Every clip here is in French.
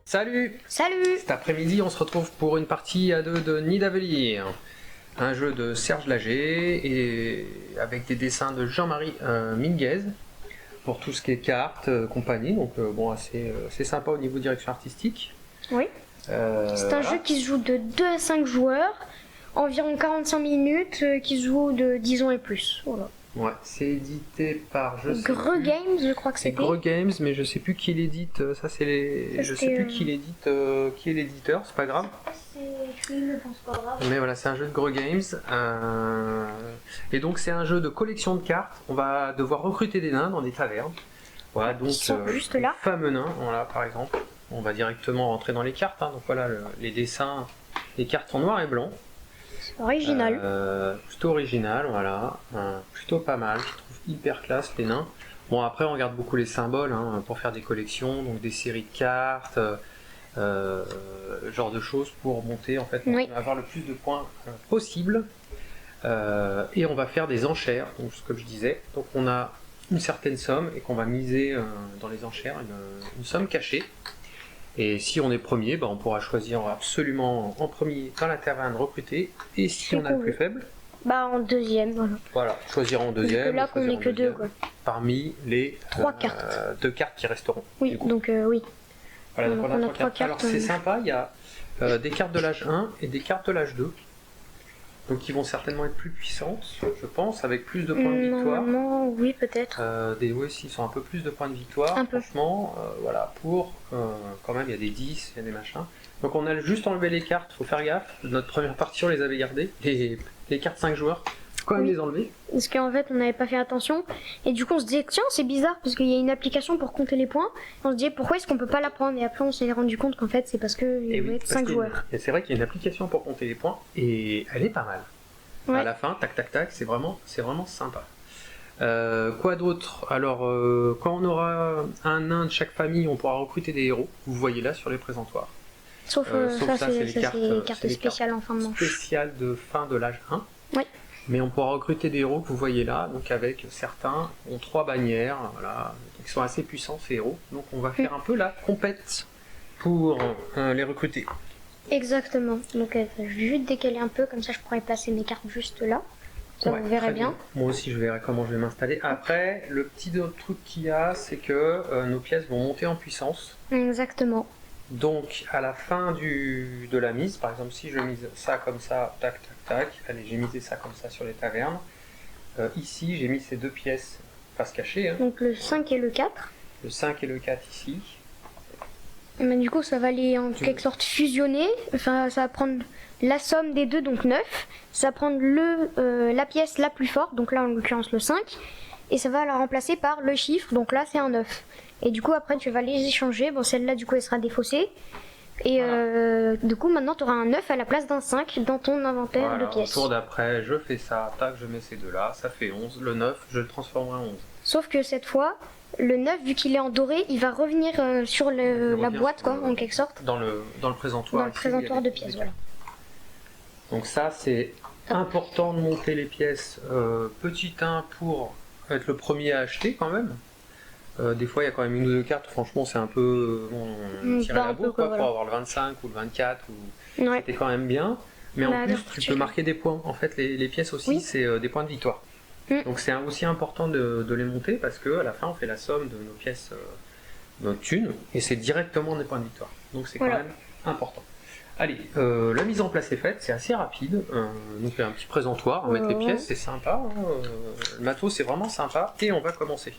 Salut! Salut! Cet après-midi, on se retrouve pour une partie à deux de Nidavellir, un jeu de Serge Lager et avec des dessins de Jean-Marie Minguez pour tout ce qui est cartes, compagnie. Donc bon, assez sympa au niveau direction artistique. Oui. C'est un jeu qui se joue de 2 à 5 joueurs, environ 45 minutes, qui se joue de 10 ans et plus. Voilà. Ouais, c'est édité par Greux Games, je crois que c'est c'était. Greux Games, mais je sais plus qui l'édite. Ça c'est les, je sais plus qui l'édite, qui est l'éditeur. C'est pas grave. Je ne pense pas grave. Mais voilà, c'est un jeu de Greux Games. Et donc c'est un jeu de collection de cartes. On va devoir recruter des nains dans des tavernes. Voilà, donc Ils sont juste là. les fameux nains, voilà par exemple. On va directement rentrer dans les cartes. Donc voilà, les dessins, les cartes en noir et blanc. Original. Plutôt original, voilà. Plutôt pas mal, je trouve hyper classe les nains. Bon, après on regarde beaucoup les symboles pour faire des collections, donc des séries de cartes, genre de choses pour monter en fait, Oui. avoir le plus de points possible. Et on va faire des enchères, donc comme je disais. Donc on a une certaine somme et qu'on va miser dans les enchères, une somme cachée. Et si on est premier, on pourra choisir absolument en premier dans la taverne recruter. Et si on a le plus faible, En deuxième, voilà. voilà, choisir en deuxième. Parce que là, qu'on n'est que deux, quoi. Parmi les 3 cartes. 2 cartes qui resteront. Oui, donc oui. Voilà, donc on a 3 3 cartes. Alors c'est sympa, il y a des cartes de l'âge 1 et des cartes de l'âge 2. Donc qui vont certainement être plus puissantes, je pense, avec plus de points de victoire. Normalement, oui, peut-être. Des OSI sont un peu plus de points de victoire, Un peu. franchement, voilà, pour quand même, il y a des 10, il y a des machins. Donc on a juste enlevé les cartes, faut faire gaffe. Notre première partie, on les avait gardées, les cartes 5 joueurs, faut quand même les enlever. Parce qu'en fait, on n'avait pas fait attention. Et du coup, on se disait, tiens, c'est bizarre, parce qu'il y a une application pour compter les points. On se disait, pourquoi est-ce qu'on peut pas la prendre? Et après, on s'est rendu compte qu'en fait, c'est parce qu'il y avait 5 joueurs. Et c'est vrai qu'il y a une application pour compter les points, et elle est pas mal. Ouais. À la fin, tac tac tac, c'est vraiment sympa. Quoi d'autre? Alors, quand on aura un nain de chaque famille, on pourra recruter des héros. Vous voyez là sur les présentoirs. Sauf ça, c'est les cartes spéciales en fin de manche. Spéciales de fin de l'âge 1. Oui. Mais on pourra recruter des héros que vous voyez là, donc avec certains ont 3 bannières, voilà, donc ils sont assez puissants ces héros. Donc on va faire un peu la compète pour les recruter. Exactement. Donc je vais juste décaler un peu, comme ça je pourrais placer mes cartes juste là. Ça Ouais, vous verrez bien. Moi aussi je verrai comment je vais m'installer. Après, le petit truc qu'il y a, c'est que nos pièces vont monter en puissance. Exactement. Donc à la fin de la mise, par exemple si je mise ça comme ça, tac tac tac, allez j'ai misé ça comme ça sur les tavernes. Ici j'ai mis ces 2 pièces face cachée, Donc le 5 et le 4. le 5 et le 4 ici. Mais du coup ça va aller en quelque sorte fusionner. Enfin ça va prendre la somme des deux, donc 9. Ça va prendre la pièce la plus forte, donc là en l'occurrence le 5. Et ça va la remplacer par le chiffre, donc là c'est un 9. Et du coup après tu vas les échanger, bon celle-là du coup elle sera défaussée. Et Voilà. du coup maintenant tu auras un 9 à la place d'un 5 dans ton inventaire Voilà, de pièces. au tour d'après, je fais ça, tac, je mets ces deux là, ça fait 11. Le 9, je le transformerai en 11. Sauf que cette fois, le 9 vu qu'il est en doré, il va revenir sur la boîte quoi, en quelque sorte. Dans le présentoir. Dans le présentoir de pièces, voilà. Donc ça c'est important de monter les pièces petit 1 pour être le premier à acheter quand même. Des fois il y a quand même une ou deux cartes, franchement c'est un peu tirer la bourre quoi, voilà. pour avoir le 25 ou le 24 Ouais. c'était quand même bien. Mais en plus alors, tu peux marquer des points, en fait les pièces aussi Oui. c'est des points de victoire. Donc c'est aussi important de les monter parce qu'à la fin on fait la somme de nos pièces, notre thune, et c'est directement des points de victoire. Donc c'est quand même important. Allez, la mise en place est faite, c'est assez rapide. Donc il y a un petit présentoir, on met les pièces, c'est sympa. Le matos c'est vraiment sympa et on va commencer.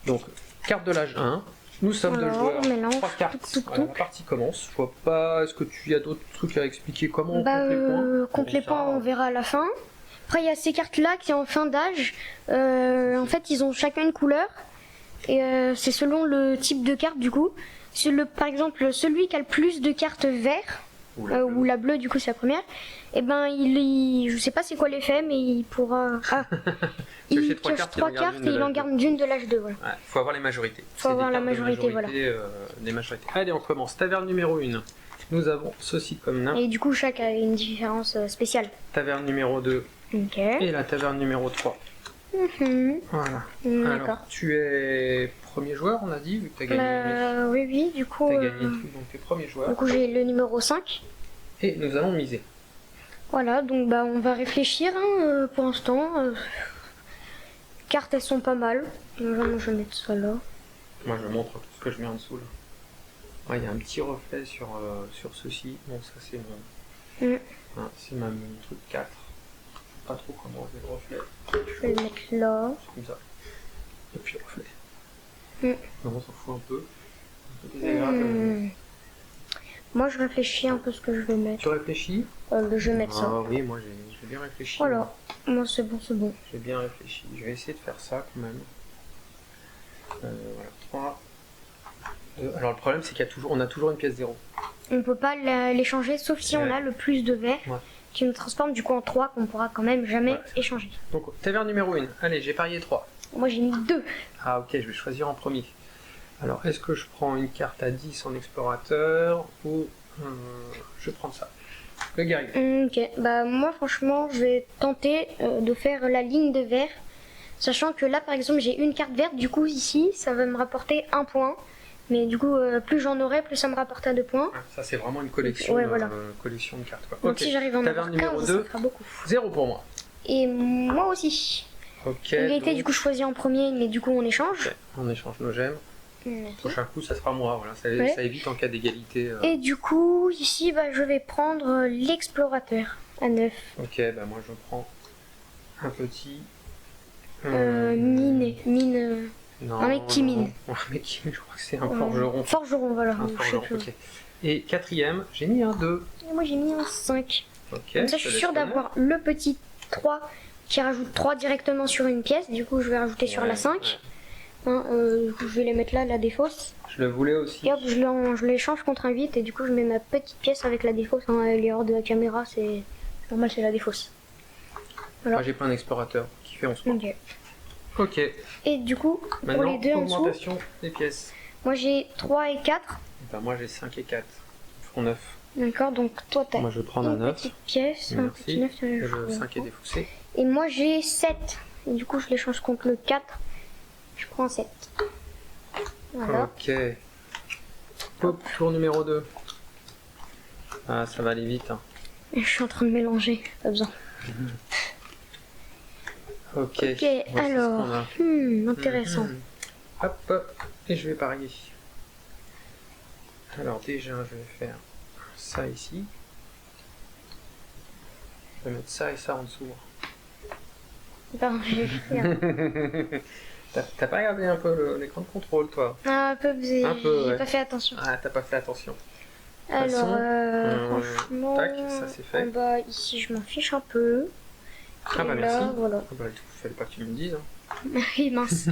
Donc carte de l'âge 1, nous sommes deux joueurs, on mélange 3 cartes. Voilà, la partie commence. Je vois pas, est-ce que tu as d'autres trucs à expliquer comment on compte les points? Compte les points, on verra à la fin. Après, il y a ces cartes-là qui sont en fin d'âge. En fait, ils ont chacun une couleur. Et c'est selon le type de carte, du coup. Par exemple, celui qui a le plus de cartes vert, ou la bleue, du coup, c'est la première. Et ben, je sais pas c'est quoi l'effet, mais il pourra. Il pioche 3 cartes et il en garde d'une de l'âge 2. Voilà. Ouais, faut avoir les majorités. Faut avoir la majorité, voilà. Des majorités. Allez, on commence. Taverne numéro 1. Nous avons ceci comme nain. Et du coup, chaque a une différence spéciale. Taverne numéro 2. Ok. Et la taverne numéro 3. Voilà. D'accord. Alors, tu es premier joueur, on a dit, vu que tu as gagné. Oui, du coup. Tu as gagné tout, donc tu es premier joueur. Du coup, j'ai le numéro 5. Et nous allons miser. Voilà, donc bah on va réfléchir hein, pour l'instant. Cartes, elles sont pas mal. Moi, je vais mettre ça là. Moi, je montre tout ce que je mets en dessous là. Ouais, il y a un petit reflet sur ceci. Bon, ça c'est mon. C'est mon truc 4. Pas trop comment on fait le reflet. Je vais le mettre là. C'est comme ça. Et puis le reflet. Non, on s'en fout un peu. Un peu désagréable. Moi, je réfléchis un peu ce que je vais mettre. Tu réfléchis? Je vais mettre ça. Ah oui, moi j'ai bien réfléchi. Voilà. Moi, c'est bon, c'est bon. J'ai bien réfléchi. Je vais essayer de faire ça quand même. Voilà, 3. 2. Alors le problème, c'est qu'on a toujours une pièce 0. On peut pas l'échanger sauf si on a le plus de verre qui nous transforme du coup en 3 qu'on pourra quand même jamais échanger. Donc, Taverne numéro 1. Allez, j'ai parié 3. Moi, j'ai mis 2. Ah ok, je vais choisir en premier. Alors, est-ce que je prends une carte à 10 en explorateur ou je prends ça? Le guerrier. Ok, bah moi franchement je vais tenter de faire la ligne de vert, sachant que là par exemple j'ai une carte verte, du coup ici ça va me rapporter 1 point, mais du coup plus j'en aurai plus ça me rapportera 2 points. Ah, ça c'est vraiment une collection, collection de cartes quoi. Donc si j'arrive à en avoir 15, ça fera beaucoup. 0 pour moi. Et moi aussi. Ok. En réalité du coup je choisis en premier, mais du coup on échange. Okay. On échange nos gemmes. Le prochain coup ça sera moi, voilà. Ça évite en cas d'égalité. Et du coup ici bah, je vais prendre l'explorateur à 9. Ok, bah moi je prends un petit... mine. Non, un mec qui mine. Un mec qui mine, je crois que c'est un forgeron. Forgeron, voilà. Un forgeron, ok. Et quatrième, j'ai mis un 2. Et moi j'ai mis un 5. Ok. Comme ça je suis sûre d'avoir le petit 3 qui rajoute 3 directement sur une pièce. Du coup je vais rajouter sur la 5. Hein, du coup je vais les mettre là, la défausse. Je le voulais aussi. Et hop, je l'échange contre un 8 et du coup je mets ma petite pièce avec la défausse. Hein, elle est hors de la caméra, c'est normal, c'est la défausse. Voilà. Moi j'ai pas un explorateur qui fait 11 points. Ok. Ok. Et du coup, maintenant, pour les deux en dessous, augmentation des pièces. moi j'ai 3 et 4. Ben, moi j'ai 5 et 4. Ils feront 9. D'accord, donc toi t'as moi je prends un 9. petite pièce, un petit 9. Et le 5 est défaussé. Et moi j'ai 7. Et du coup je l'échange contre le 4. Je prends 7. Voilà. Ok. Hop, tour numéro 2. Ah, ça va aller vite. Hein. Je suis en train de mélanger, pas besoin. Ok, alors, intéressant. Hop, hop, et je vais parier. Alors déjà, je vais faire ça ici. Je vais mettre ça et ça en dessous. Ben, je vais faire. T'as pas regardé un peu l'écran de contrôle, toi? Un peu, j'ai pas fait attention. Ah, t'as pas fait attention. Alors, franchement, tac, ça c'est fait. Bah, ici je m'en fiche un peu. Ah bah et merci. Là, voilà. Ah bah, il fallait pas que tu me le dises. Hein. Oui, mince.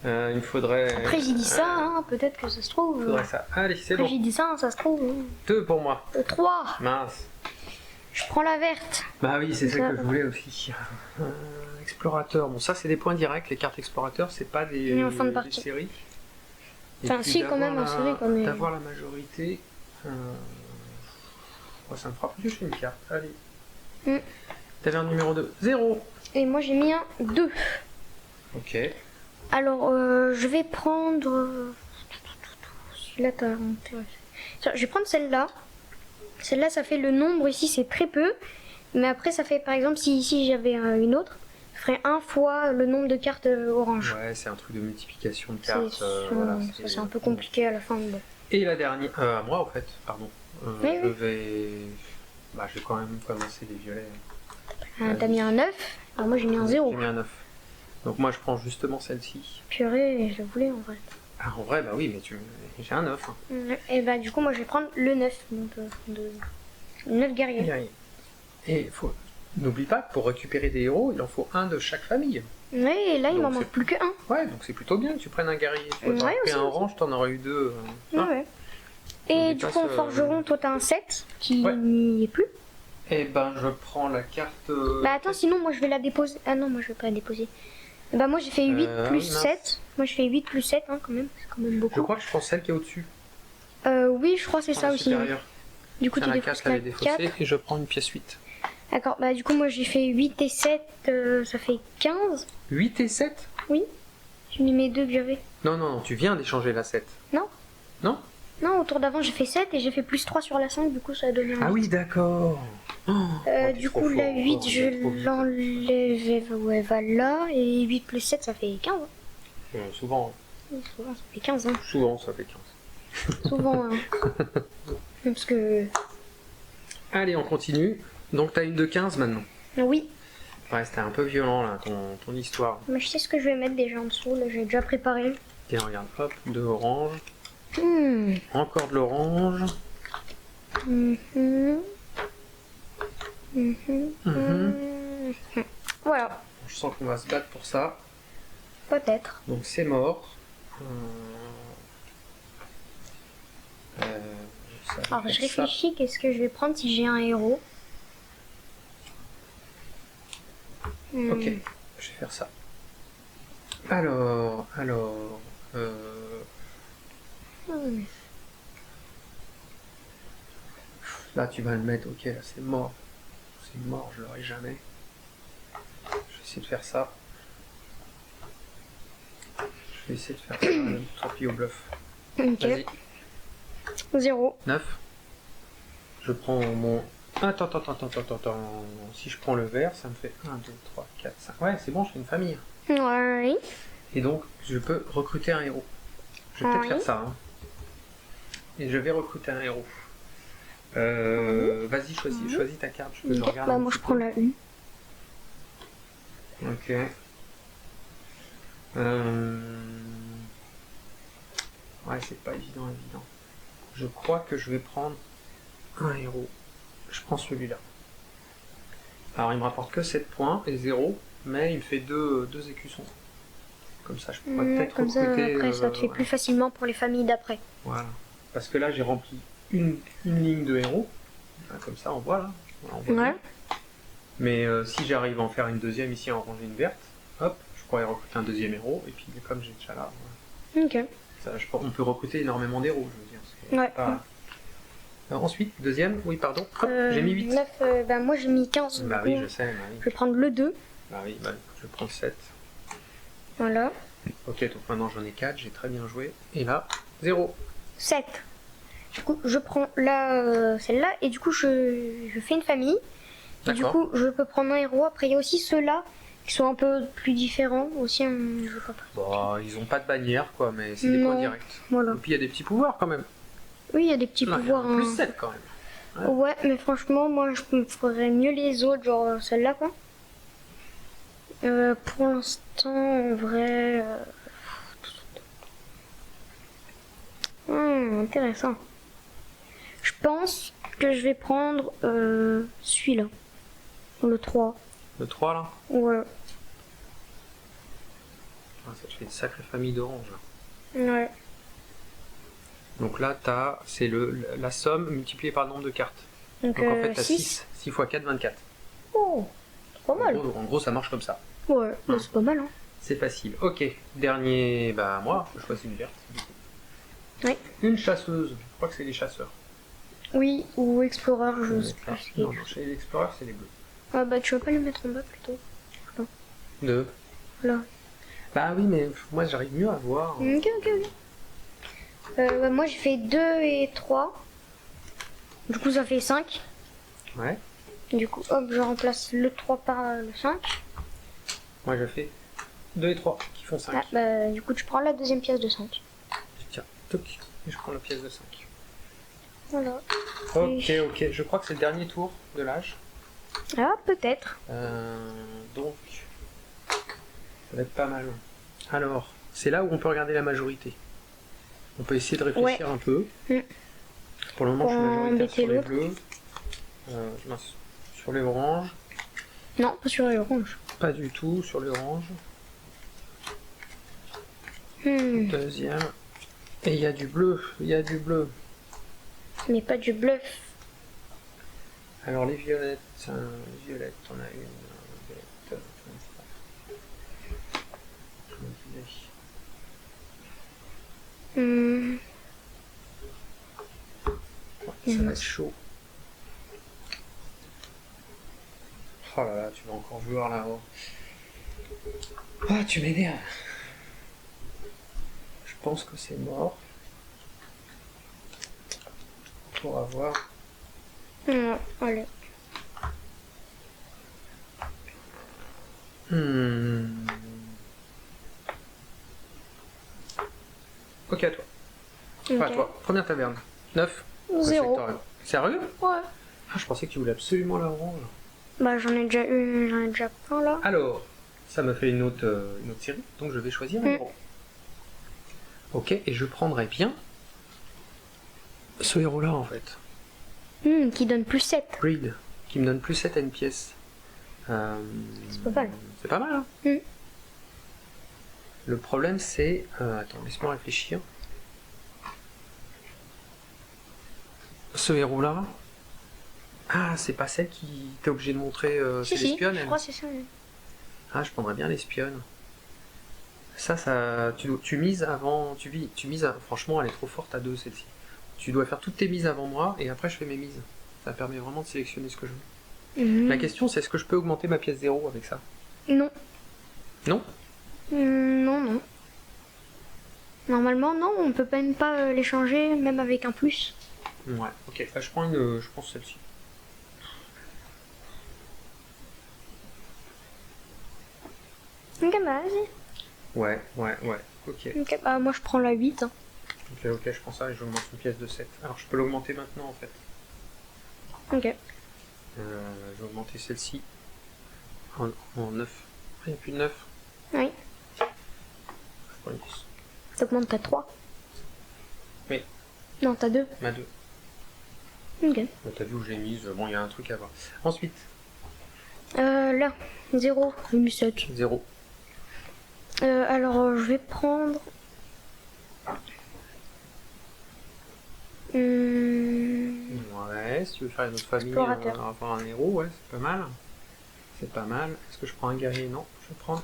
Il me faudrait... Après j'ai dit ça, hein, peut-être que ça se trouve. Il faudrait ça. Allez, c'est Après bon. j'ai dit ça, hein, ça se trouve. 2 pour moi. 3. Mince. Je prends la verte. Bah oui, c'est ça que je voulais aussi. Explorateur. Bon, ça c'est des points directs. Les cartes explorateurs, c'est pas des, en fin de des partie. séries. Enfin, si, quand même, en série, quand même. D'avoir la majorité. Ça me fera plus une carte. Allez. Taverne numéro 2. 0. Et moi j'ai mis un 2. Ok. Alors, je vais prendre. Celui-là, t'as intéressé. Je vais prendre celle-là. Celle-là, ça fait le nombre ici, c'est très peu. Mais après, ça fait par exemple, si ici j'avais une autre, ça ferait 1 fois le nombre de cartes orange. Ouais, c'est un truc de multiplication de cartes. Voilà, c'est un peu compliqué à la fin. Mais... Et la dernière. À moi, en fait, pardon. Oui, je vais. Bah, je vais quand même commencer les violets. T'as mis un 9. Alors moi, j'ai mis un 0. J'ai mis un 9. Donc, moi, je prends justement celle-ci. Purée, je voulais en vrai. Ah, en vrai, bah oui, mais j'ai un 9. Hein. Et bah, du coup, moi, je vais prendre le 9. Donc, 9 guerriers. Et n'oublie pas que pour récupérer des héros, il en faut un de chaque famille. Oui, et là, il m'en manque plus que un. Ouais, donc c'est plutôt bien que tu prennes un guerrier. Tu aurais pris un orange, t'en aurais eu 2. Ouais. Et du coup, en forgeron, toi, t'as un 7 qui n'y est plus. Et ben, je prends la carte. Bah, attends, sinon, moi, je vais la déposer. Ah non, moi, je vais pas la déposer. Bah, moi, j'ai fait 8 plus 7. Moi, je fais 8 plus 7, hein, quand même. C'est quand même beaucoup. Je crois que je prends celle qui est au-dessus. Oui, je crois que c'est ça aussi. Supérieur. Du coup, tu la défausses 4, elle est défaussée et je prends une pièce 8. D'accord, bah du coup moi j'ai fait 8 et 7, ça fait 15. 8 et 7? Oui. J'ai mis mes deux que j'avais. Non, non, non, tu viens d'échanger la 7. Non. Non? Non, au tour d'avant j'ai fait 7 et j'ai fait plus 3 sur la 5, du coup ça a donné un 8. Ah oui, d'accord. Oh, t'es du trop coup la fort 8 encore, t'es trop je vite. l'enlève, ouais, va là, et 8 plus 7 ça fait 15. Souvent, Oui, souvent ça fait 15, hein. souvent ça fait 15. Souvent, hein. Parce que... Allez, on continue. Donc t'as une de 15 maintenant. Oui, Ouais, c'était un peu violent là, ton histoire. mais je sais ce que je vais mettre déjà en dessous, là j'ai déjà préparé. Tiens, regarde, hop, de orange. Hmm. Encore de l'orange. Mhm. Mhm. Mhm. Mhm. Voilà, Je sens qu'on va se battre pour ça. peut-être. Donc c'est mort. Ça va Alors je faire ça. réfléchis, qu'est-ce que je vais prendre si j'ai un héros. Hmm. Ok, je vais faire ça. Alors, Hmm. là tu vas le mettre, ok, là c'est mort. C'est mort, je l'aurai jamais. Je vais essayer de faire ça. Je vais essayer de faire ça, tant pis au bluff. Ok, Vas-y, 0. 9. Je prends mon... Attends. Si je prends le vert, ça me fait 1, 2, 3, 4, 5. Ouais, c'est bon, je fais une famille. Ouais. Et donc, je peux recruter un héros. Je vais peut-être Oui. faire ça. Hein. Et je vais recruter un héros. Vas-y, choisis ta carte. Je Ok, regarde bah un moi petit je prends peu. la 1. Ok. Ouais, c'est pas évident. Je crois que je vais prendre un héros. Je prends celui-là. Alors, il me rapporte que 7 points et 0, mais il me fait 2 écussons. Comme ça, je pourrais peut-être Comme ça, recruter... après ça te fait voilà. plus facilement pour les familles d'après. Voilà. Parce que là, j'ai rempli une ligne de héros. Comme ça, on voit là. Voilà, on voit Ouais. bien. Mais si j'arrive à en faire une deuxième ici, en ranger une verte, hop, je pourrais recruter un deuxième héros. Et puis, comme j'ai déjà là, voilà. Ok. Ça, on peut recruter énormément d'héros, je veux dire. C'est Ouais. pas- ensuite, deuxième, oui, pardon. Hop, j'ai mis 8. 9, bah moi j'ai mis 15. Bah du oui, coup, je sais, bah je oui. vais prendre le 2. Bah oui, bah, je prends 7. Voilà. Ok, donc maintenant j'en ai 4, j'ai très bien joué. Et là, 0. 7. Du coup, je prends là, celle-là, et du coup, je fais une famille. Et du D'accord. coup, je peux prendre un héros. Après, il y a aussi ceux-là qui sont un peu plus différents. Aussi, je sais pas. Bon, ils ont pas de bannière, quoi, mais c'est des Non. points directs. Voilà. Et puis il y a des petits pouvoirs quand même. Oui, il y a des petits Là, il y a pouvoirs. un plus hein. 7 quand même. Ouais, mais franchement, moi, je me ferais mieux les autres, genre celle-là, quoi. Pour l'instant, en vrai... intéressant. Je pense que je vais prendre celui-là. Le 3. Le 3 là. Ouais. Ah, ça te fait une sacrée famille d'oranges. Là. Ouais. Donc là, c'est la somme multipliée par le nombre de cartes. Donc, Donc en fait, t'as 6. 6. 6 x 4, 24. Oh, c'est pas mal. En gros, ça marche comme ça. Ouais, bah, c'est pas mal, hein. C'est facile. Ok, dernier, bah moi, je choisis une verte. Du coup. Oui. Une chasseuse. Je crois que c'est les chasseurs. Oui, ou Explorer, je sais Ah, pas ce qu'il non, chez les explorers, c'est les bleus. Ah bah, tu veux pas le mettre en bas, plutôt? 2. Là. Bah oui, mais moi, j'arrive mieux à voir. Ok. Bah, moi, j'ai fait 2 et 3. Du coup, ça fait 5. Ouais. Du coup, hop, je remplace le 3 par le 5. Moi, je fais 2 et 3 qui font 5. Ah, bah, du coup, tu prends la deuxième pièce de 5. Tiens, toc, et je prends la pièce de 5. Voilà. Ok, je crois que c'est le dernier tour de l'âge. Ah, peut-être. Donc, ça va être pas mal. Alors, c'est là où on peut regarder la majorité. On peut essayer de réfléchir un peu. Mm. Pour le moment, je suis Pour majoritaire embêter sur les l'autre. bleus. Mince, sur les oranges. Non, pas sur les oranges. Pas du tout sur les oranges. Deuxième. Et il y a du bleu. Mais pas du bluff. Alors les violettes, on a une violette. Je me disais. Ça va être chaud. Oh là là, tu vas encore voir là-haut. Ah, tu m'énerves. Je pense que c'est mort. Pour avoir... Allez. Ok, à toi. Enfin, à toi. Première taverne. 9. 0. Sérieux? Ouais. Ah, je pensais que tu voulais absolument la rendre. Bah j'en ai déjà plein là. Alors, ça me fait une autre série, donc je vais choisir un héros. Ok, et je prendrai bien ce héros-là en fait. Qui donne plus 7. Breed, qui me donne plus 7 à une pièce. C'est pas mal. C'est pas mal, hein. Le problème c'est... attends, laisse-moi réfléchir. Ce héros-là... Ah, c'est pas celle qui t'es obligé de montrer... c'est l'espionne, je crois que c'est ça. Ah, je prendrais bien l'espionne. Ça, tu mises avant... Tu mises... Franchement, elle est trop forte à 2, celle-ci. Tu dois faire toutes tes mises avant moi, et après je fais mes mises. Ça permet vraiment de sélectionner ce que je veux. La question, c'est est-ce que je peux augmenter ma pièce 0 avec ça? Non. Non? Non. Normalement, non, on peut même pas l'échanger, même avec un plus. Ouais, ok. Bah, je prends celle-ci. Ok, bah vas-y. Ouais. Ok. Ok, bah moi je prends la 8. Hein. Ok, je prends ça et j'augmente une pièce de 7. Alors, je peux l'augmenter maintenant, en fait. Ok. Je vais augmenter celle-ci en 9. Ah, il n'y a plus de 9. Oui. Je prends une 10. T'augmentes, t'as 3. Oui. Non, t'as 2. Ma 2. Ok. Bah, t'as vu où j'ai mise. Bon, il y a un truc à voir. Ensuite. Là, 0, 7. 0. Alors, je vais prendre... Ouais, si tu veux faire une autre famille, Explorateur. avoir un héros, ouais, c'est pas mal. C'est pas mal. Est-ce que je prends un guerrier? Non, je prends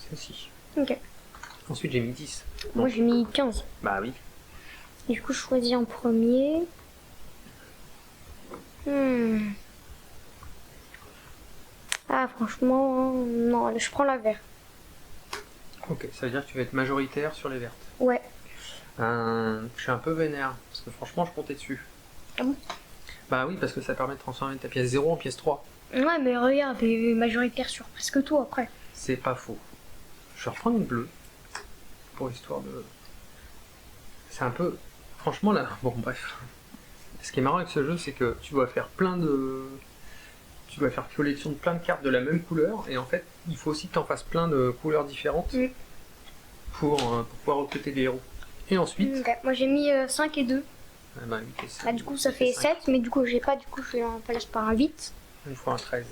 celle-ci. Ok. Ensuite, j'ai mis 10. Moi j'ai mis 15. Bah oui. Du coup, je choisis en premier. Ah, franchement, non, je prends la verte. Ok, ça veut dire que tu vas être majoritaire sur les vertes. Ouais. Je suis un peu vénère, parce que franchement, je comptais dessus. Ah bon? Bah oui, parce que ça permet de transformer ta pièce 0 en pièce 3. Ouais, mais regarde, t'es majoritaire sur presque tout après. C'est pas faux. Je vais reprendre une bleue, pour histoire de... C'est un peu... Franchement, là... Bon, bref. Ce qui est marrant avec ce jeu, c'est que tu dois faire plein de... Tu dois faire collection de plein de cartes de la même couleur, et en fait, il faut aussi que tu en fasses plein de couleurs différentes pour pouvoir recruter des héros. Et ensuite... Ok. Moi j'ai mis 5 et 2. Ah bah, 8 et 7, Ah, du coup ça fait 7, mais du coup j'ai pas, du coup je remplace par un 8. Une fois un 13.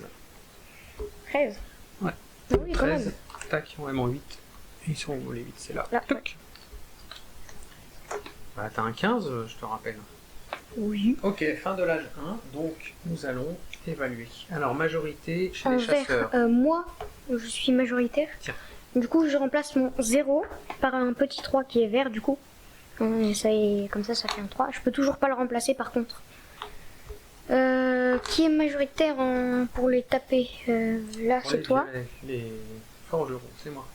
13. Ouais. Ah oui, quand 13. même. Tac, ouais, mon 8. Ils sont où les 8? C'est là. Là, Toc. Bah, t'as un 15, je te rappelle. Oui. Ok, fin de l'âge 1, donc nous allons évaluer. Alors, majorité chez En les chasseurs. vert, moi je suis majoritaire. Tiens. Du coup je remplace mon 0 par un petit 3 qui est vert du coup. Et ça est, comme ça fait un 3. Je peux toujours pas le remplacer par contre. Qui est majoritaire pour les taper? Là Pour c'est les- toi. Les forgerons, c'est moi.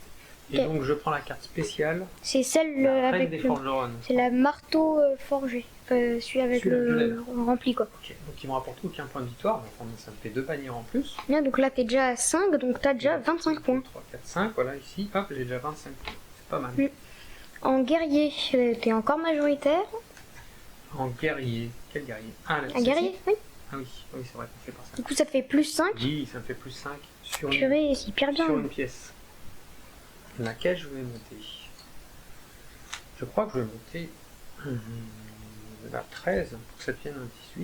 Et Ok. donc, je prends la carte spéciale. C'est celle La reine avec des le... forgerons. C'est la marteau forgé. Celui avec Celui-là, le rempli quoi. Ok, donc ils me rapportent aucun point de victoire. Donc, ça me fait 2 paniers en plus. Bien, donc là t'es déjà à 5, donc t'as déjà 25 points. 3, 4, 5, voilà, ici, hop, j'ai déjà 25 points. C'est pas mal. En guerrier, t'es encore majoritaire. En guerrier, quel guerrier? Ah, là, Un guerrier, oui. Ah oui, c'est vrai qu'on fait par ça. Du coup ça fait plus 5. Oui, ça me fait plus 5 sur une, Purée, c'est hyper bien. sur une pièce. Laquelle je vais monter? Je crois que je vais monter la 13 pour que ça devienne un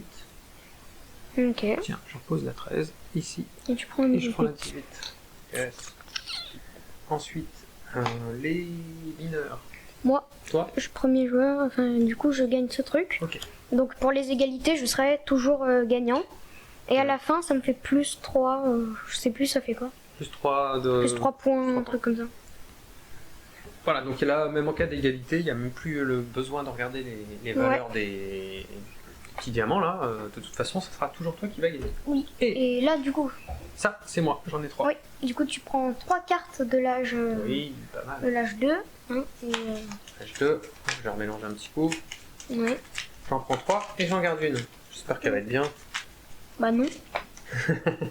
18. Ok. Tiens, je repose la 13 ici Et tu prends une et je prends la 18. 18. Yes. Ensuite, les mineurs. Moi, Toi? je suis premier joueur, enfin du coup je gagne ce truc. Ok. Donc pour les égalités, je serai toujours gagnant. Et à la fin, ça me fait plus 3, je sais plus ça fait quoi. Plus 3 de... Plus 3 points, 3 un truc comme ça. Voilà, donc là, même en cas d'égalité, il n'y a même plus le besoin de regarder les valeurs des petit diamant là, de toute façon, ça sera toujours toi qui va gagner. Oui. Et Et là, du coup, ça, c'est moi, j'en ai 3. oui, du coup, tu prends 3 cartes de l'âge Oui, pas de mal. l'âge 2. Hein, et, L'âge 2, je vais remélanger un petit coup. ouais. J'en prends 3 et j'en garde une. J'espère qu'elle va être bien. Bah non.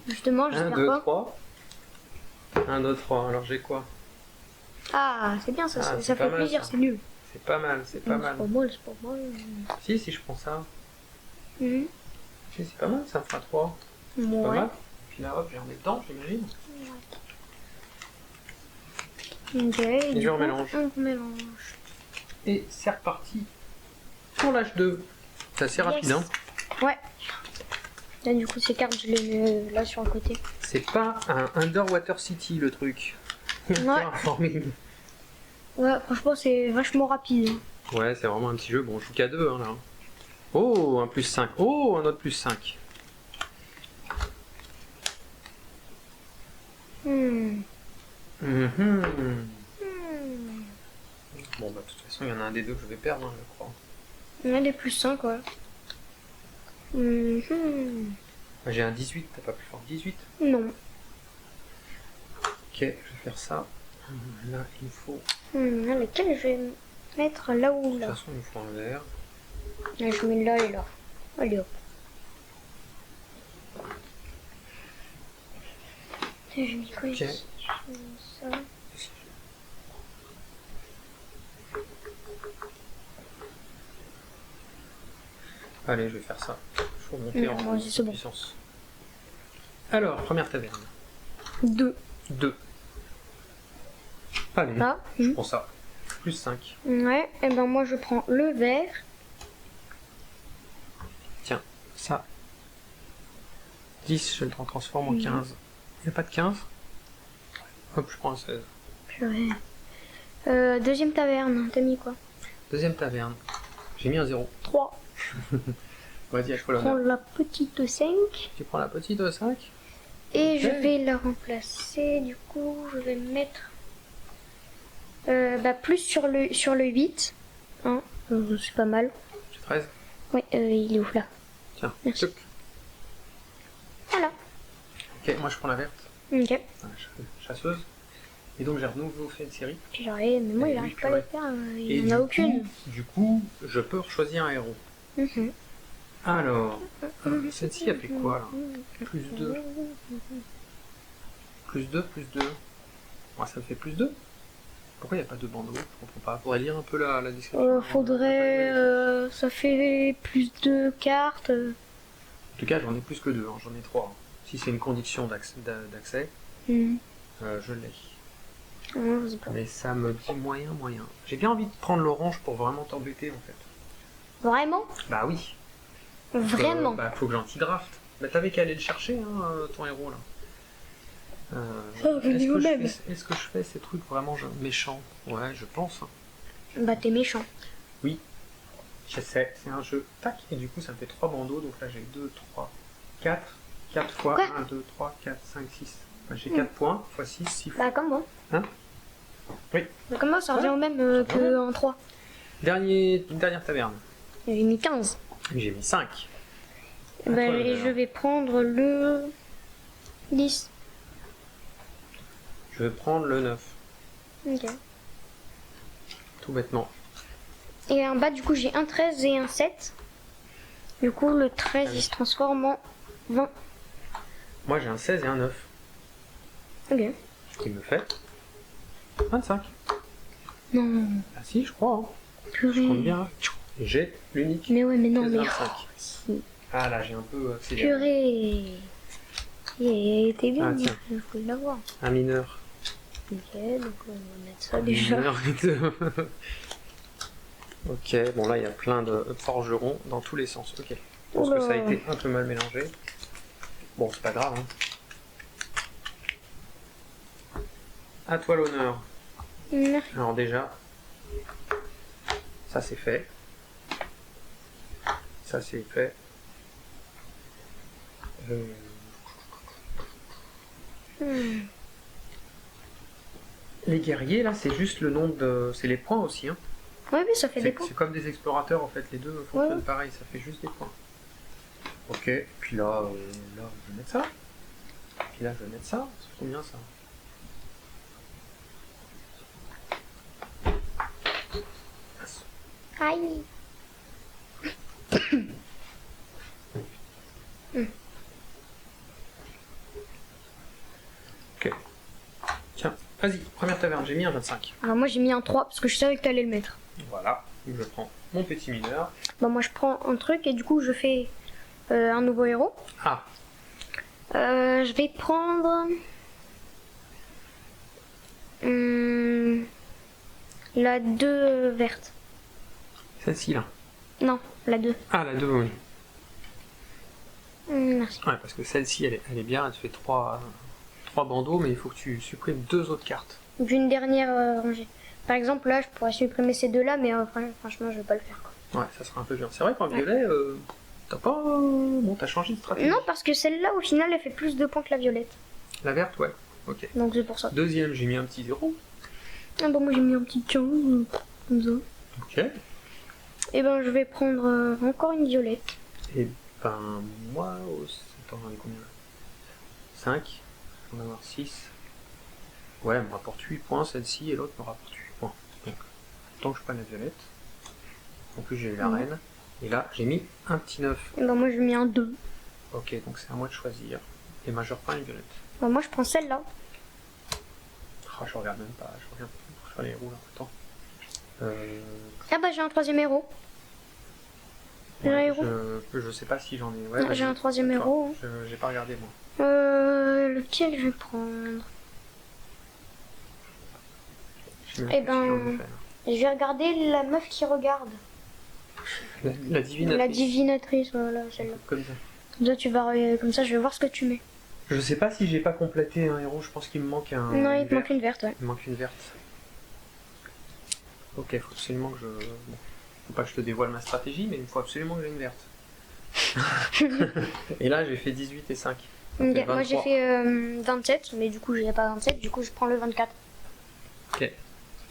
Justement, 1, j'espère 2, pas. 3. 1, 2, 3. Alors j'ai quoi? Ah, c'est bien ça, Ah, ça c'est pas fait mal, plaisir, ça. c'est nul. C'est pas mal, c'est pas mal. C'est pas mal, c'est pas mal. Si je prends ça. Mhm. Si, c'est pas mal, ça me fera 3. Pas Ouais. mal. Puis là, hop, je les remets dedans, j'imagine. Ok, et je du coup, remélange. on mélange. Et c'est reparti pour l'âge 2. C'est assez rapide, Yes. hein. Ouais. Là, du coup, ces cartes, je les mets là sur le côté. C'est pas un Underwater City le truc. Terraforming. Ouais, franchement, c'est vachement rapide. Ouais, c'est vraiment un petit jeu. Bon, je joue qu'à 2 hein, là. Oh, un plus 5. Oh, un autre plus 5. Hmm. Mhm. Hmm. Bon, bah, de toute façon, il y en a un des deux que je vais perdre, hein, je crois. On a des plus 5, ouais. Mhm. Moi, j'ai un 18, t'as pas plus fort que 18? Non. Ok, je vais faire ça. Là, il me faut. Là, lequel je vais mettre là ou De là? toute façon, il me faut un vert. Là, je mets là et là. Allez hop. J'ai mis quoi Ok. ici? Je mets ça. Allez, je vais faire ça. Il faut monter en Vas-y, c'est bon. puissance. Alors, première taverne. 2. 2. Allez, Là. je prends ça. Plus 5. Ouais, et ben moi je prends le vert. Tiens, ça. 10, je le transforme en 15. Il n'y a pas de 15? Hop, je prends un 16. Purée. Deuxième taverne, t'as mis quoi? Deuxième taverne. J'ai mis un 0. 3. Vas-y, à Je prends la petite 5. Tu prends la petite 5? Et Ok. je vais la remplacer. Du coup, je vais mettre plus sur le 8. Hein, c'est pas mal. J'ai 13. Ouais, il est où là? Tiens, Merci. tuc. Voilà. Ok, moi je prends la verte. Ok. Chasseuse. Et donc j'ai à nouveau fait une série. Purée, mais moi Et il oui, arrive pas à purée. les faire. Et Il n'y en a aucune. Du coup, je peux choisir un héros. Mhm. Alors, celle-ci a fait quoi là? Plus 2. Plus 2, plus 2. Ouais, ça me fait plus 2. Pourquoi il n'y a pas de bandeau? Je comprends pas. Faudrait lire un peu la description. Faudrait. Ça fait plus de cartes. En tout cas, j'en ai plus que 2, hein. J'en ai 3. Si c'est une condition d'accès, Mhm. je l'ai. Ouais, c'est pas- Mais ça me dit moyen. J'ai bien envie de prendre l'orange pour vraiment t'embêter en fait. Vraiment? Bah oui. Vraiment? Bah faut que j'anti-draft. Bah t'avais qu'à aller le chercher, hein, ton héros là. venez vous-même. Est-ce que je fais ces trucs vraiment méchants? Ouais, je pense. Hein. Bah t'es méchant. Oui. Je sais, c'est un jeu. Tac, et du coup ça me fait 3 bandeaux. Donc là j'ai 2, 3, 4. 4 fois Quoi 1, 2, 3, 4, 5, 6. Enfin, j'ai 4 points, fois 6, 6 fois. Bah comme moi. Hein? Oui. Bah comme moi, ça revient Ouais. au même Ça revient au que en 3. Une dernière taverne. J'ai mis 15. J'ai mis 5. Bah, toi, et le je vert. vais prendre le 10. Je vais prendre le 9. Ok. Tout bêtement. Et en bas, du coup, j'ai un 13 et un 7. Du coup, le 13, il se transforme en 20. Moi j'ai un 16 et un 9. Ok. Ce qui me fait 25. Non, Ah si, je crois. Hein. Je purée. compte bien. Et j'ai l'unique. Mais ouais, mais non, pièce mais... 25. Si. Ah là, j'ai un peu accéléré. Purée. Et t'es bien, Ah, tiens. je voulais l'avoir. Un mineur. Ok, donc on va mettre ça Un déjà. mineur et deux. Ok, bon là il y a plein de forgerons dans tous les sens. Ok. Je pense que ça a été un peu mal mélangé. Bon, c'est pas grave. Hein. À toi l'honneur. Merci. Alors déjà, ça c'est fait. Ça c'est fait. Hmm. Les guerriers là, c'est juste le nombre de. C'est les points aussi. Hein. Ouais, oui, ça fait des points. C'est comme des explorateurs en fait, les deux fonctionnent pareil, ça fait juste des points. Ok, puis là, là, je vais mettre ça. Puis là, je vais mettre ça. C'est combien ça? Aïe. Ok. Tiens, vas-y, première taverne, j'ai mis un 25. Alors moi j'ai mis un 3 parce que je savais que t'allais le mettre. Voilà, je prends mon petit mineur. Bah moi je prends un truc et du coup je fais un nouveau héros. Ah, Je vais prendre la 2 verte. celle-ci là. Non, la 2. Ah, la 2, oui. Merci. Ouais, parce que celle-ci, elle est bien, elle te fait 3 bandeaux, mais il faut que tu supprimes 2 autres cartes. D'une dernière rangée. Par exemple là je pourrais supprimer ces deux là mais franchement je vais pas le faire quoi. Ouais, ça sera un peu dur. C'est vrai qu'en violet, t'as pas... Bon, t'as changé de stratégie. Non parce que celle-là au final elle fait plus de points que la violette. La verte, ouais. Ok. Donc c'est pour ça. Deuxième, j'ai mis un petit 0. Ah bon moi j'ai mis un petit 15 comme ça. Ok. Et ben je vais prendre encore une violette. Et ben, moi, attends, j'en ai combien? 5. On va avoir 6. Ouais, elle me rapporte 8 points, celle-ci, et l'autre me rapporte 8 points. Donc, tant que je prenne la violette. En plus, j'ai eu la reine. Et là, j'ai mis un petit 9. Et ben moi j'ai mis un 2. Ok, donc c'est à moi de choisir. Et moi, je reprends une violette. Ben moi je prends celle-là. Ah, je regarde même pas, je regarde pour faire les roues là. Attends. Ah bah j'ai un troisième héros. J'ai un Ouais, héros. je sais pas si j'en ai. Ouais, Non, vas-y. j'ai un troisième héros. J'ai pas regardé moi. Lequel je vais prendre? Je sais même Eh plus si j'en ai ben, fait. je vais regarder la meuf qui regarde. La divinatrice. La divinatrice, voilà, celle-là. Comme ça. Comme ça, tu vas, comme ça, je vais voir ce que tu mets. Je sais pas si j'ai pas complété un héros, je pense qu'il me manque un. Non, il une te manque verte. une verte, ouais. Il me manque une verte. Ok, faut absolument que je. Bon, faut pas que je te dévoile ma stratégie, mais il faut absolument que j'ai une verte. Et là, j'ai fait 18 et 5. Ça Ok, fait moi j'ai 23. fait 27, mais du coup, j'ai pas 27, du coup, je prends le 24 Ok.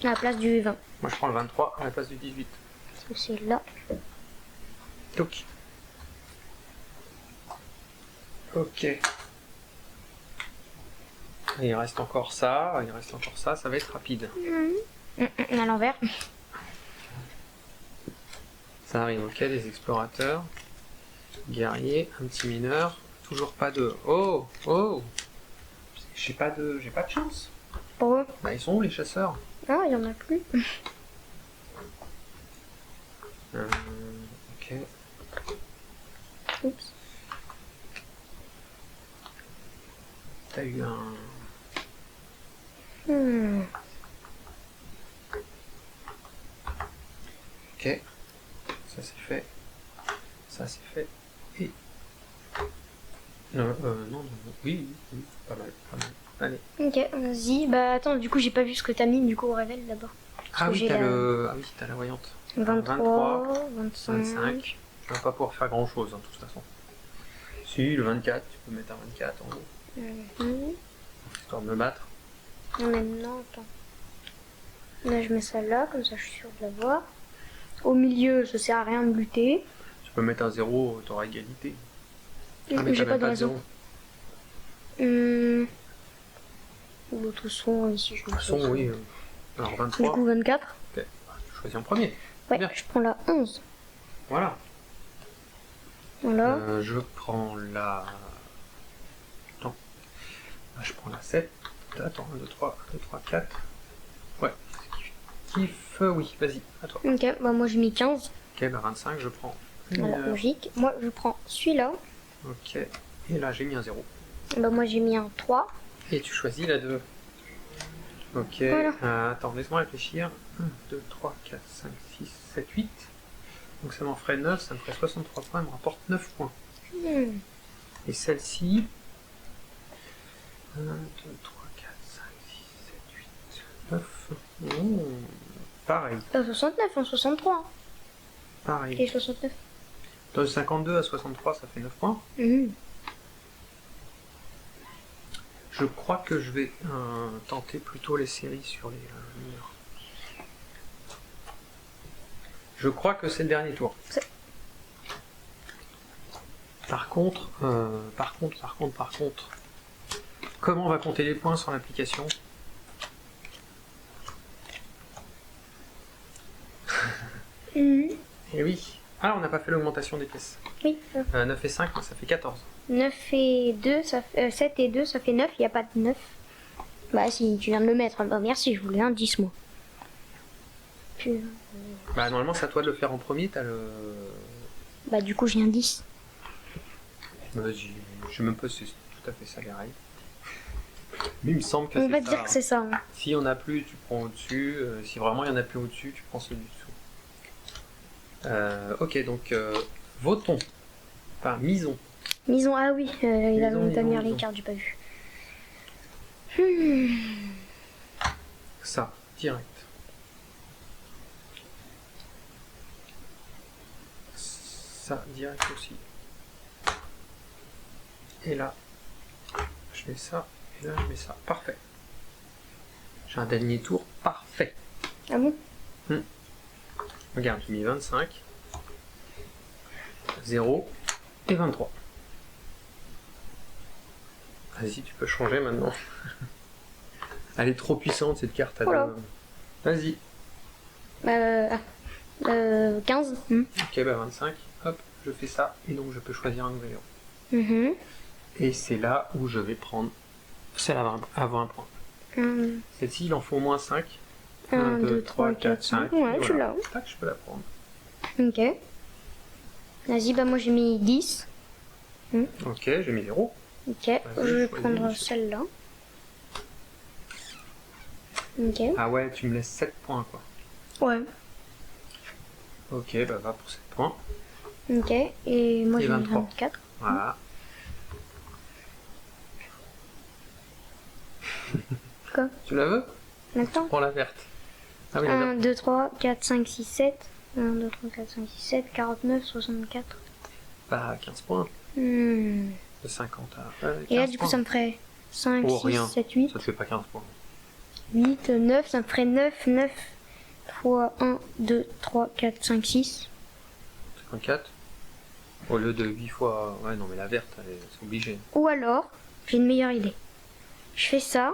à la place du 20. Moi, je prends le 23 à la place du 18. Parce que c'est là. Donc. Ok. Et il reste encore ça, ça va être rapide. À l'envers. Ça arrive, ok, les explorateurs. Guerrier, un petit mineur. Toujours pas de. Oh! Oh! J'ai pas de chance. Pourquoi? Bah, ils sont où les chasseurs? Ah, il y en a plus. Ok. Oups. T'as eu un. Ok. Ça c'est fait. Ça c'est fait. Et. Non, non. Oui, oui, pas mal, pas mal. Allez. Ok, vas-y. Bah attends, du coup, j'ai pas vu ce que t'as mis, du coup, révèle d'abord. Ah que oui, j'ai t'as la- ah oui, t'as la voyante. 23, 25. 25. Tu vas pas pouvoir faire grand chose, de toute façon. Si, le 24, tu peux mettre un 24 en haut. Histoire de me battre. Non, mais non, attends. Là, je mets ça là, comme ça, je suis sûre de l'avoir. Au milieu, ça sert à rien de lutter. Tu peux mettre un 0, t'auras égalité. Ah, mais J'ai t'as pas même de pas de raison. 0. De toute façon, ici, je De mets toute façon, ça. oui. Alors Du 23. coup, 24. Ok. Bah, tu choisis en premier. Ouais, Bien. je prends la 11. Voilà. Voilà. Je prends la. Attends. Bah, je prends la 7. Attends, 1, 2, 3, 1, 2, 3, 4. Ouais. Kiff. Oui, vas-y, à toi. Ok, bah moi, j'ai mis 15. Ok, bah 25, je prends. Une Voilà, heure. logique. Moi, je prends celui-là. Ok. Et là, j'ai mis un 0. Bah moi, j'ai mis un 3. Et tu choisis la 2. Ok. Voilà. Attends, laisse-moi réfléchir. 1, 2, 3, 4, 5, 6, 7, 8. Donc ça m'en ferait 9, ça me ferait 63 points, elle me rapporte 9 points. Et celle-ci. 1, 2, 3, 4, 5, 6, 7, 8, 9. Pareil, 69, en 63. Hein. pareil. Et 69. De 52 à 63, ça fait 9 points. Je crois que je vais tenter plutôt les séries sur les mineurs. Je crois que c'est le dernier tour. Par contre, comment on va compter les points sur l'application? Eh oui. Ah, on n'a pas fait l'augmentation des pièces. Oui. 9 et 5, ça fait 14. 9 et 2, ça fait, 7 et 2, ça fait 9. Il n'y a pas de 9. Bah si, tu viens de le mettre. Bah merci, je voulais un 10 moi. Puis, Bah normalement c'est à toi de le faire en premier, t'as le... bah du coup j'ai un 10. Je sais même pas si c'est tout à fait ça les règles. Mais il me semble que On c'est va ça. dire que c'est ça. Hein. Si on a plus, tu prends au-dessus. Si vraiment il y en a plus au-dessus, tu prends celui du dessous. Ok, donc votons. Enfin, misons. Misons, ah oui, il a mis misons. les cartes, j'ai pas vu. Ça, direct. Ça, direct aussi. Et là, je mets ça. Et là, je mets ça. Parfait. J'ai un dernier tour parfait. Ah bon? Regarde, j'ai mis 25, 0 et 23. Vas-y, tu peux changer maintenant. Elle est trop puissante cette carte. Voilà. Vas-y. 15. Ok, bah 25. Hop, je fais ça. Et donc je peux choisir un nouvel héros. Mhm. Et c'est là où je vais prendre celle à 20 points. Celle-ci, il en faut au moins 5. 1, 2, 3, 4, 5. Ouais, je suis là. Tac, je peux la prendre. Ok. Vas-y, bah moi j'ai mis 10. Ok, j'ai mis 0. Ok, je vais prendre celle-là. Ok. Ah ouais, tu me laisses 7 points quoi. Ouais. Ok, bah va pour 7 points. Ok, et moi Et j'ai mis 23. 24. Voilà. Quoi? Tu la veux? Maintenant? Prends la verte. Ah oui, la 1, verte. 2, 3, 4, 5, 6, 7. 1, 2, 3, 4, 5, 6, 7, 49, 64. Bah 15 points. Hmm. De 50 à... Ouais, Et là 15 du coup points. ça me ferait 5, Oh, 6, rien. 7, 8. Ça te fait pas 15 points. 8, 9, ça me ferait 9, 9 fois 1, 2, 3, 4, 5, 6. 54. Au lieu de 8 fois... Ouais, non mais la verte, c'est obligé. Ou alors, j'ai une meilleure idée. Je fais ça,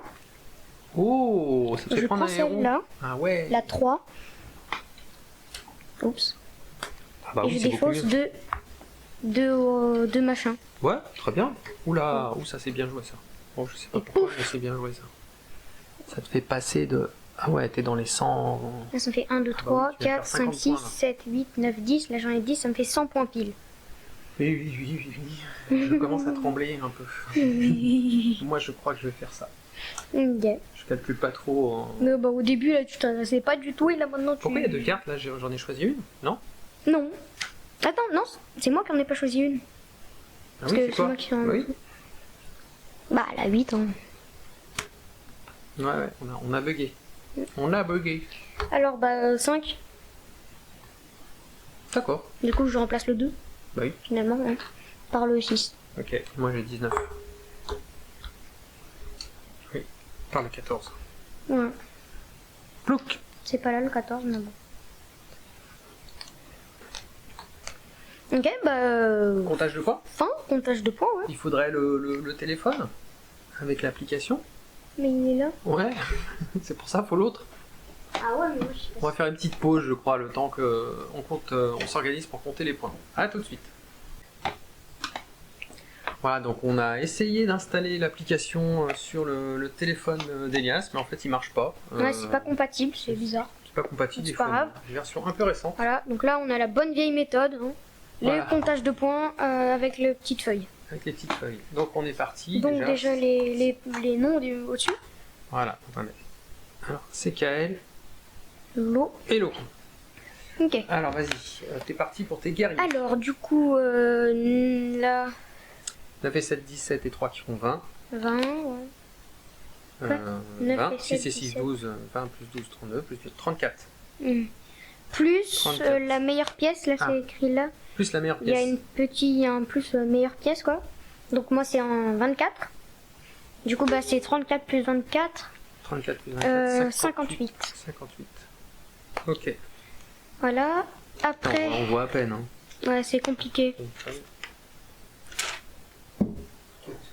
Oh, ça te fait je prendre prends un héros. celle-là, Ah ouais. la 3. Oups. Ah bah Et oui, je c'est beaucoup défausse mieux. deux machins. Ouais, très bien. Oula, ouh, ça c'est bien joué ça. Bon, je sais pas Et pourquoi, pouf. mais c'est bien joué ça. Ça te fait passer de... Ah ouais, t'es dans les 100... Là, ça me fait 1, 2, bah 3, oui, tu viens de 4, faire 5, 50 6, points, là. 7, 8, 9, 10. Là, j'en ai 10, ça me fait 100 points pile. Oui. Je commence à trembler un peu. Moi, je crois que je vais faire ça. Ok. Je calcule pas trop. Mais bah, au début, là, tu t'intéressais pas du tout et là, maintenant, tu... Pourquoi il y a deux cartes là? J'en ai choisi une, non? Non. Attends, non, c'est moi qui en ai pas choisi une. Ah Parce oui, que c'est c'est quoi? moi qui en... Oui. Bah, la 8, hein. Ouais, on a bugué. On a bugué. Alors, bah, 5. D'accord. Du coup, je remplace le 2, Bah oui. finalement, hein, par le 6. Ok, moi j'ai 19. Oui, par le 14. Ouais. Plouc. C'est pas là le 14, mais bon. Ok, bah... Comptage de quoi? Fin, comptage de points, ouais. Il faudrait le téléphone avec l'application. Mais il est là. Ouais, c'est pour ça, faut l'autre. Ah ouais, mais moi, je sais On pas. va faire une petite pause, je crois, le temps que on s'organise pour compter les points. À tout de suite. Voilà, donc on a essayé d'installer l'application sur le téléphone d'Elias, mais en fait il marche pas. Ouais, c'est pas compatible, c'est bizarre. C'est pas compatible, C'est il pas faut grave. une version un peu récente. Voilà, donc là, on a la bonne vieille méthode. Hein. Voilà. Le comptage de points avec les petites feuilles. Avec les petites feuilles. Donc on est parti. Donc déjà les noms au-dessus. Voilà, attendez. Alors, CKL, L'eau. et l'eau. Ok. Alors vas-y, t'es parti pour tes guerriers. Alors, du coup, là... On a fait 7, 17 et 3 qui font 20. 20, ouais. Ouais, 9 20, et 6 et 7, 6, 17. 12, 20 plus 12, 32, plus 34. Plus 34. la meilleure pièce, là, Ah. c'est écrit là. Plus la meilleure Il y a pièce. un plus meilleure pièce, quoi. Donc moi, c'est en 24. Du coup, bah, c'est 34 plus 24. 34 plus 24, 58. 58. Ok. Voilà. Attends, Après, on voit à peine. Hein. ouais, c'est compliqué.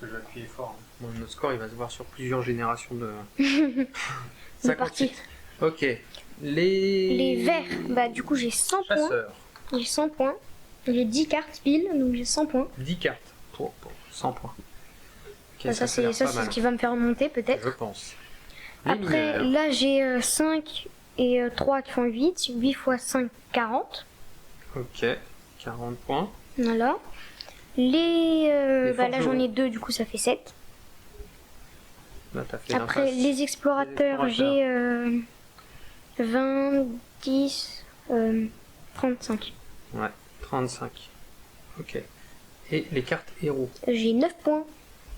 que je vais appuyer fort. Bon, notre score, il va se voir sur plusieurs générations de... C'est parti. Ok. Les verts, bah du coup j'ai 100 points. Chasseurs. J'ai 100 points. J'ai 10 cartes pile, donc j'ai 100 points. 10 cartes pour 100 points. Ok, Ça, fait l'air c'est pas ce mal, qui va me faire monter peut-être. je pense. Les Après, mineurs. là j'ai 5 et 3 qui font 8. 8 x 5, 40. Ok, 40 points. Voilà. Les bah là forgerons. j'en ai 2, du coup ça fait 7. Là, t'as fait Après l'impasse. les explorateurs, j'ai 20, 10, 35. Ouais, 35. Ok. Et les cartes héros. J'ai 9 points.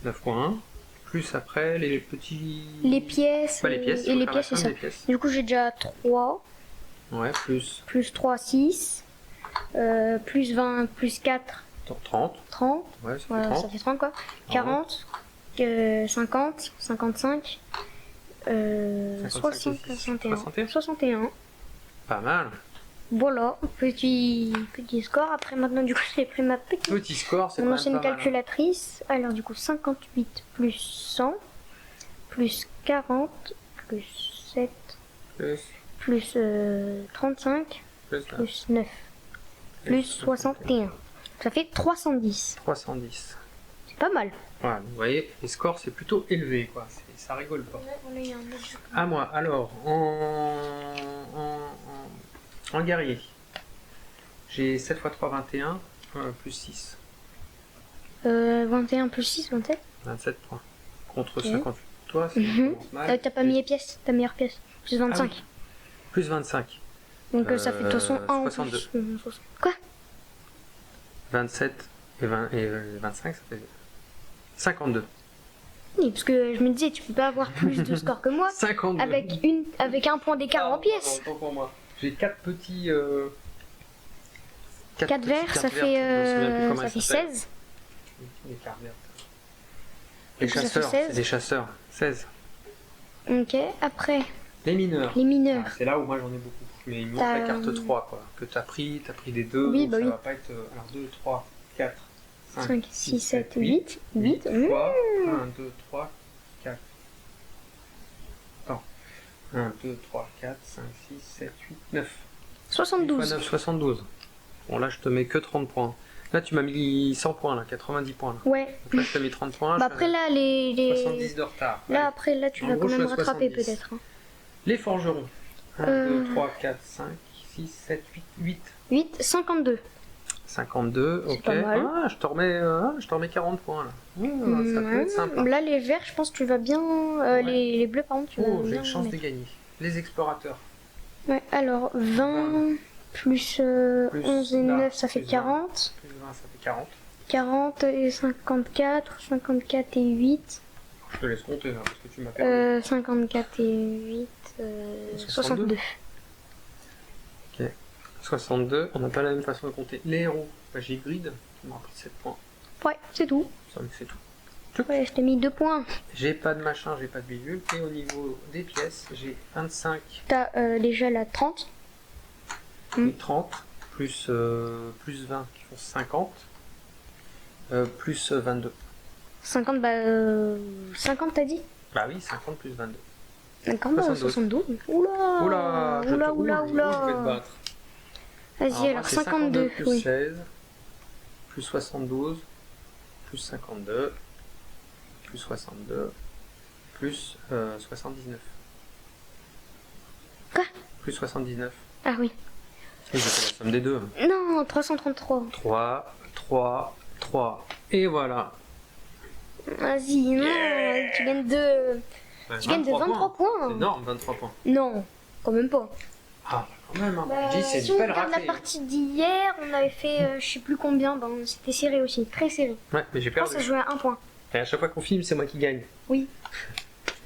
9 points. Plus après les petits... Les pièces, Pas les pièces, et faut les faire la pièces c'est somme ça. des pièces. Du coup j'ai déjà 3, Ouais, plus plus 3, 6, plus 20, plus 4, 30. 30. Ouais, ça fait Voilà, 30. ça fait 30 quoi. 40, 50, 55, 60, 61. 61. Pas mal. Voilà, petit score. Après maintenant du coup j'ai pris ma petite Petit score, c'est mon quand même ancienne pas mal, hein. calculatrice. Alors du coup 58 plus 100, plus 40, plus 7, Plus, plus 35, plus, plus 9, plus 61. Ça fait 310. 310. C'est pas mal. Voilà, vous voyez, les scores c'est plutôt élevé, quoi. Ça rigole pas. À moi, alors, en guerrier, j'ai 7 x 3, 21, plus 6, 21 plus 6, 27. 27 points. Contre Ok. 58. Toi, c'est Mhm. commence mal. T'as pas mis les pièces, ta meilleure pièce. Plus 25. Ah oui. Plus 25. Donc ça fait de toute façon 1 en 62. plus. 60. Quoi 27 et 25, ça fait 52. Oui, parce que je me disais, tu peux pas avoir plus de score que moi 52. avec un point d'écart en pièces. Autant pour moi. J'ai 4 petits... 4 verts, ça fait 16. Les cartes vertes. Du Les coup, ça fait chasseurs, 16. c'est des chasseurs. 16. Ok, après, Les mineurs. les mineurs. Ah, c'est là où moi j'en ai beaucoup. Mais il me manque T'as, la carte 3, quoi. Que t'as pris des 2. Oui, donc bah ça oui. va pas être... alors 2, 3, 4, 5, 6, 7, 8. 8. 3, 1, 2, 3, 4. Attends. 1, 2, 3, 4, 5, 6, 7, 8, 9. 72. 9, 72. Bon, là, je te mets que 30 points. Là, tu m'as mis 100 points, là, 90 points. Là. Ouais. Donc là, je t'ai mis 30 points. Bah après là, les... 70 de retard. Là, Allez. après, là, tu En vas gros, quand je même suis à rattraper 70. peut-être. Hein. Les forgerons. 1, 2, 3, 4, 5, 6, 7, 8, 8. 8, 52. 52, C'est ok. pas mal. Ah, je te remets 40 points, là. Ça peut être sympa. Là, les verts, je pense que tu vas bien... Ouais. les bleus, par contre, tu vas Oh, j'ai bien une chance les de mettre. gagner. Les explorateurs. Ouais, alors 20 plus 11 et là, 9, ça fait plus 40. Plus 20, ça fait 40. 40 et 54. 54 et 8. Je te laisse compter, là, parce que tu m'as perdu. 54 et 8. 62. 62, on n'a pas la même façon de compter. Les héros, bah, j'ai grid, qui m'a pris 7 points. Ouais, c'est tout. Ça me fait tout. Ouais, je t'ai mis 2 points. J'ai pas de machin, j'ai pas de bidule. Et au niveau des pièces, j'ai 25 T'as déjà la 30. et 30, plus 20 qui font 50, plus 22. 50, bah 50 t'as dit. Bah oui, 50 plus 22. D'accord, bah 72. Oula Oula, je oula, te oula, roule, oula. je vais te battre. Vas-y, moi, alors c'est 52, plus oui. 16, plus 72, plus 52, plus 62, plus 79. Quoi? Plus 79. Ah oui. Et j'ai fait la somme des deux. Non, 333. 3, 3, 3. Et voilà. Vas-y, non, Yeah. tu gagnes de... Tu gagnes de 23 C'est points. énorme, 23 points. Non, quand même pas. Ah, quand même, hein. Bah, Je dis, c'est si une on belle regarde la raclée. partie d'hier, on avait fait je sais plus combien, ben, c'était serré aussi, très serré. Ouais, mais j'ai Je pense perdu. que ça se jouait à 1 point. Et à chaque fois qu'on filme, c'est moi qui gagne. Oui.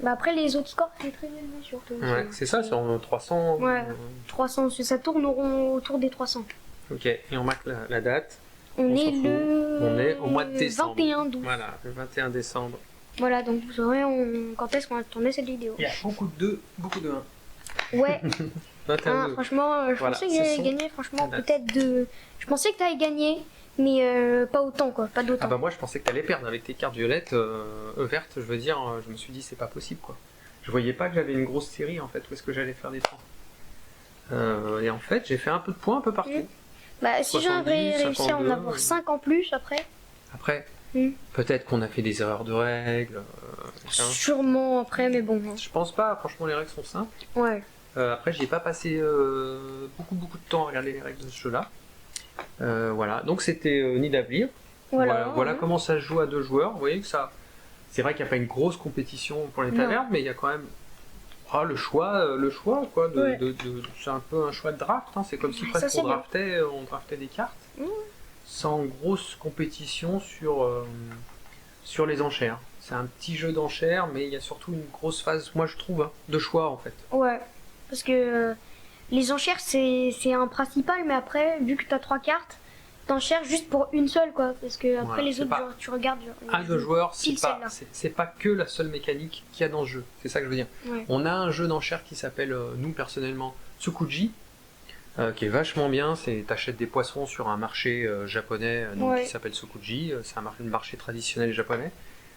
Bah après les autres scores c'est très élevé surtout. Ouais, c'est ça, sur 300. Ouais. 300, ça tourne autour des 300. Ok, et on marque la date. On On est s'en fout. le... On est au mois de décembre. 21-12. Voilà, le 21 décembre. Voilà, donc vous saurez quand est-ce qu'on va tourner cette vidéo. Il y a beaucoup de 2, beaucoup de 1. Ouais, 21 hein, 2. franchement, je Voilà, pensais que ce j'allais sont gagner, franchement, les dates. peut-être de... Je pensais que t'allais gagner, mais pas autant quoi, pas d'autant. Ah bah moi je pensais que t'allais perdre avec tes cartes violettes, vertes, je veux dire, je me suis dit c'est pas possible quoi. Je voyais pas que j'avais une grosse série en fait, où est-ce que j'allais faire des points. Et en fait j'ai fait un peu de points un peu partout. Bah si 70, j'avais réussi à en 52, avoir 5 en plus après. Après, Mm. peut-être qu'on a fait des erreurs de règles. Hein. Sûrement après, mais bon. Je pense pas, franchement les règles sont simples. Ouais. Après j'y ai pas passé beaucoup de temps à regarder les règles de ce jeu-là. Voilà, donc c'était Nidavellir. Voilà comment ça se joue à 2 joueurs. Vous voyez que ça, c'est vrai qu'il n'y a pas une grosse compétition pour les tavernes, mais il y a quand même le choix quoi. C'est un peu un choix de draft. Hein. C'est comme si Ça, presque c'est on draftait des cartes, sans grosse compétition sur les enchères. C'est un petit jeu d'enchères, mais il y a surtout une grosse phase, moi je trouve, hein, de choix en fait. Ouais, parce que les enchères c'est un principal, mais après, vu que t'as 3 cartes, t'enchères juste pour une seule quoi. Parce que après Voilà, les c'est autres, pas- genre, tu regardes. À 2 joueurs, pile celle-là. c'est pas que la seule mécanique qu'il y a dans ce jeu. C'est ça que je veux dire. Ouais. On a un jeu d'enchères qui s'appelle, nous personnellement, Tsukuji, qui est vachement bien. T'achètes des poissons sur un marché japonais qui s'appelle Tsukuji. C'est un marché traditionnel japonais.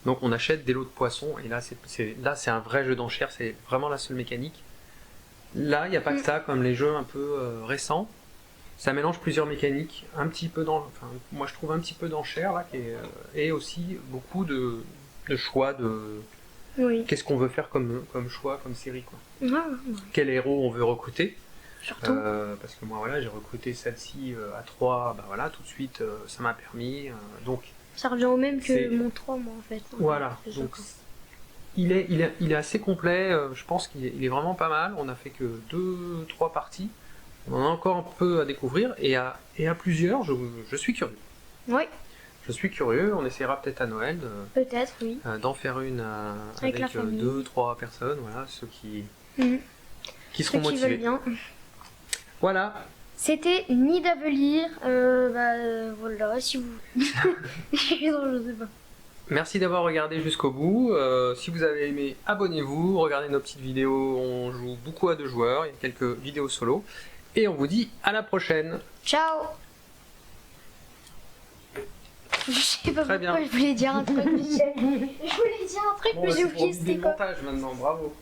Donc on achète des lots de poissons et là c'est un vrai jeu d'enchères. C'est vraiment la seule mécanique. Là il n'y a pas que ça, comme les jeux un peu récents. Ça mélange plusieurs mécaniques, un petit peu moi je trouve un petit peu d'enchères là, et aussi beaucoup de choix de qu'est-ce qu'on veut faire comme choix, comme série quoi. Quel héros on veut recruter. Surtout. Parce que moi voilà, j'ai recruté celle-ci à 3, bah voilà, tout de suite ça m'a permis. Donc ça revient au même que mon 3 moi en fait. Voilà, donc il est assez complet, je pense qu'il est vraiment pas mal. On a fait que 2-3 parties. On en a encore un peu à découvrir et à plusieurs, je suis curieux. Oui. Je suis curieux, on essaiera peut-être à Noël peut-être, oui. D'en faire une avec 2-3 personnes, voilà, ceux qui seront motivés. Qui veulent bien. Voilà. C'était Nidavellir, voilà, si vous... je sais pas. Merci d'avoir regardé jusqu'au bout. Si vous avez aimé, abonnez-vous, regardez nos petites vidéos, on joue beaucoup à 2 joueurs, il y a quelques vidéos solo. Et on vous dit à la prochaine. Ciao. Je sais pas Très pourquoi bien. je voulais dire un truc, Michel. Je voulais dire un truc, mais j'ai oublié, c'était quoi. montage maintenant, bravo.